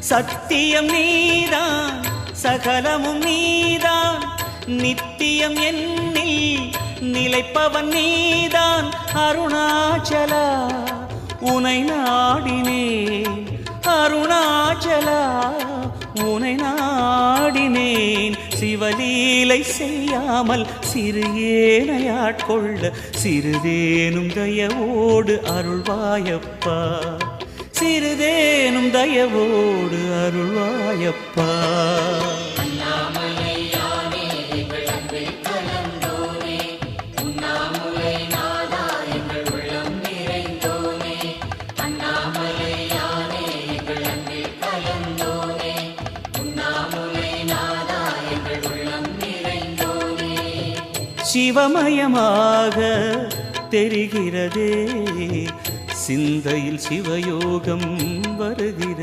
சத்தியம் நீதான் சகலமும் நீதான் நித்தியம் என்னில் நிலைப்பவன் நீதான் அருணாச்சலா உனை நாடினேன் அருணாச்சலா உனை நாடினேன் சிவலீலை செய்யாமல் சிறு ஏனையாட்கொள்ள சிறிதேனும் தயவோடு அருள்வாயப்பா சிறிதேனும் தயவோடு அருள்வாயப்பா சிவமயமாக தெரிகிறதே சிந்தையில் சிவயோகம் வருகிறது